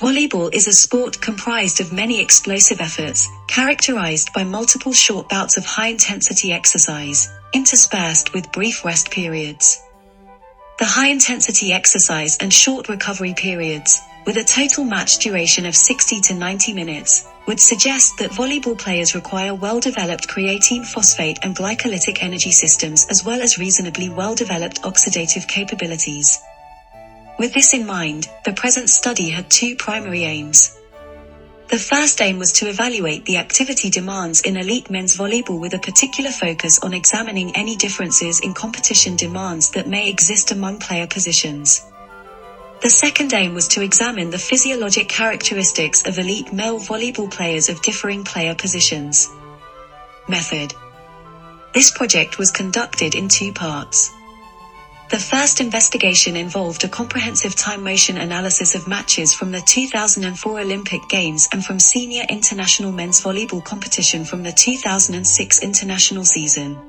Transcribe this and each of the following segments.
Volleyball is a sport comprised of many explosive efforts, characterized by multiple short bouts of high-intensity exercise, interspersed with brief rest periods. The high-intensity exercise and short recovery periods, with a total match duration of 60 to 90 minutes, would suggest that volleyball players require well-developed creatine phosphate and glycolytic energy systems as well as reasonably well-developed oxidative capabilities. With this in mind, the present study had two primary aims. The first aim was to evaluate the activity demands in elite men's volleyball with a particular focus on examining any differences in competition demands that may exist among player positions. The second aim was to examine the physiologic characteristics of elite male volleyball players of differing player positions. Method. This project was conducted in two parts. The first investigation involved a comprehensive time-motion analysis of matches from the 2004 Olympic Games and from senior international men's volleyball competition from the 2006 international season.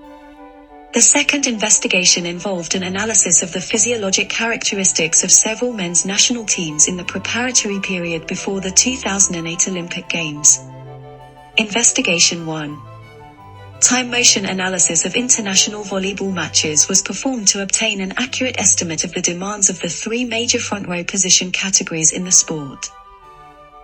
The second investigation involved an analysis of the physiologic characteristics of several men's national teams in the preparatory period before the 2008 Olympic Games. Investigation 1. Time-motion analysis of international volleyball matches was performed to obtain an accurate estimate of the demands of the three major front-row position categories in the sport.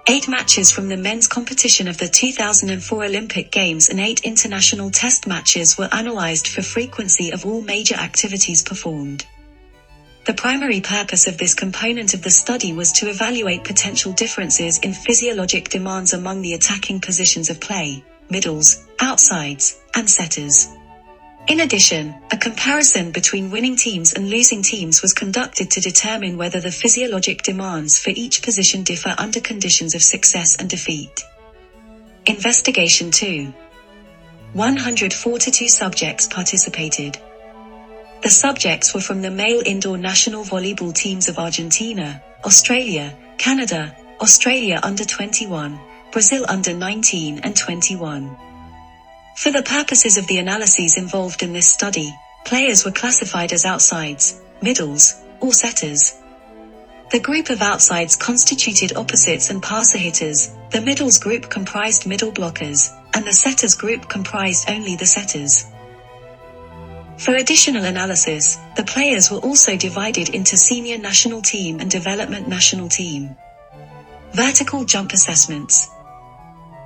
8 matches from the men's competition of the 2004 Olympic Games and 8 international test matches were analyzed for frequency of all major activities performed. The primary purpose of this component of the study was to evaluate potential differences in physiologic demands among the attacking positions of play, middles, outsides, and setters. In addition, a comparison between winning teams and losing teams was conducted to determine whether the physiologic demands for each position differ under conditions of success and defeat. Investigation 2. 142 subjects participated. The subjects were from the male indoor national volleyball teams of Argentina, Australia, Canada, Australia under 21, Brazil under 19 and 21. For the purposes of the analyses involved in this study, players were classified as outsides, middles, or setters. The group of outsides constituted opposites and passer hitters, the middles group comprised middle blockers, and the setters group comprised only the setters. For additional analysis, the players were also divided into senior national team and development national team. Vertical jump assessments.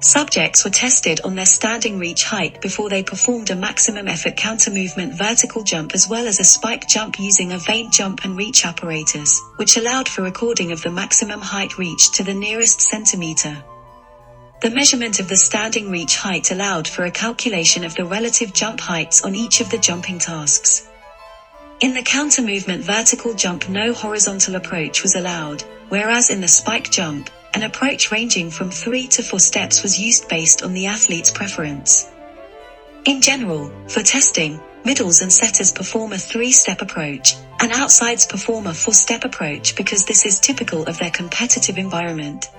Subjects were tested on their standing reach height before they performed a maximum effort counter-movement vertical jump as well as a spike jump using a vane jump and reach apparatus, which allowed for recording of the maximum height reached to the nearest centimeter. The measurement of the standing reach height allowed for a calculation of the relative jump heights on each of the jumping tasks. In the counter-movement vertical jump, no horizontal approach was allowed, whereas in the spike jump, an approach ranging from 3 to 4 steps was used based on the athlete's preference. In general, for testing, middles and setters perform a 3-step approach, and outsides perform a 4-step approach because this is typical of their competitive environment.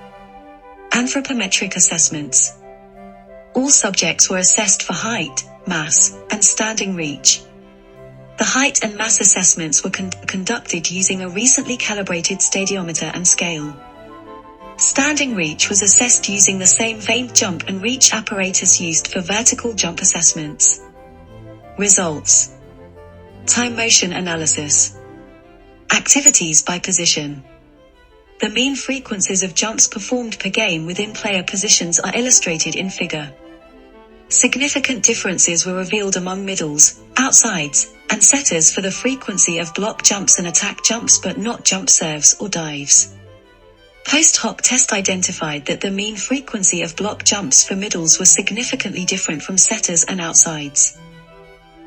Anthropometric assessments. All subjects were assessed for height, mass, and standing reach. The height and mass assessments were conducted using a recently calibrated stadiometer and scale. Standing reach was assessed using the same vane jump and reach apparatus used for vertical jump assessments. Results. Time-motion analysis. Activities by position. The mean frequencies of jumps performed per game within player positions are illustrated in figure. Significant differences were revealed among middles, outsides, and setters for the frequency of block jumps and attack jumps but not jump serves or dives. Post hoc test identified that the mean frequency of block jumps for middles was significantly different from setters and outsides.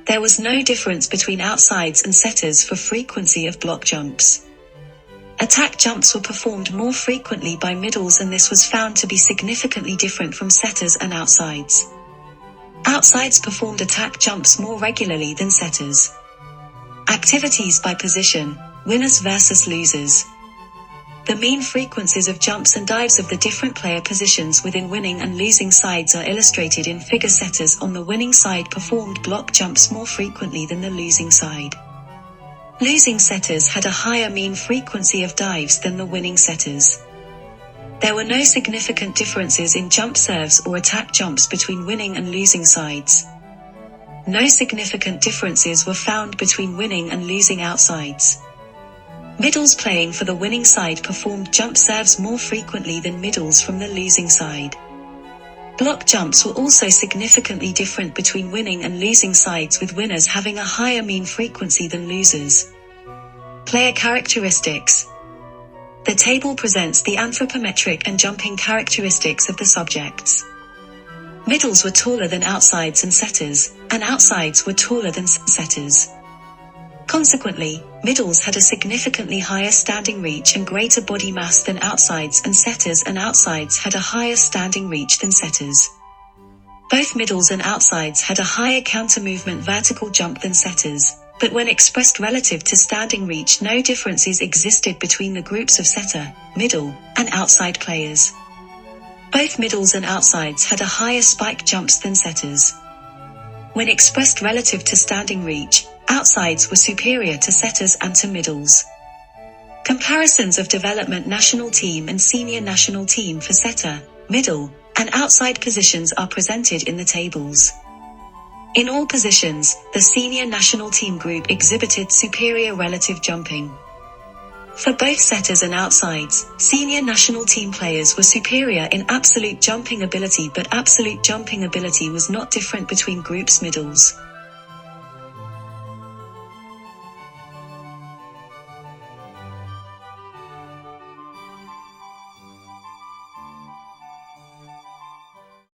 There was no difference between outsides and setters for frequency of block jumps. Attack jumps were performed more frequently by middles and this was found to be significantly different from setters and outsides. Outsides performed attack jumps more regularly than setters. Activities by position, winners versus losers. The mean frequencies of jumps and dives of the different player positions within winning and losing sides are illustrated in figure. Setters on the winning side performed block jumps more frequently than the losing side. Losing setters had a higher mean frequency of dives than the winning setters. There were no significant differences in jump serves or attack jumps between winning and losing sides. No significant differences were found between winning and losing outsides. Middles playing for the winning side performed jump serves more frequently than middles from the losing side. Block jumps were also significantly different between winning and losing sides, with winners having a higher mean frequency than losers. Player characteristics. The table presents the anthropometric and jumping characteristics of the subjects. Middles were taller than outsides and setters, and outsides were taller than setters. Consequently, middles had a significantly higher standing reach and greater body mass than outsides, and outsides had a higher standing reach than setters. Both middles and outsides had a higher counter-movement vertical jump than setters, but when expressed relative to standing reach, no differences existed between the groups of setter, middle, and outside players. Both middles and outsides had a higher spike jumps than setters. When expressed relative to standing reach, outsides were superior to setters and to middles. Comparisons of development national team and senior national team for setter, middle, and outside positions are presented in the tables. In all positions, the senior national team group exhibited superior relative jumping. For both setters and outsides, senior national team players were superior in absolute jumping ability, but absolute jumping ability was not different between groups middles.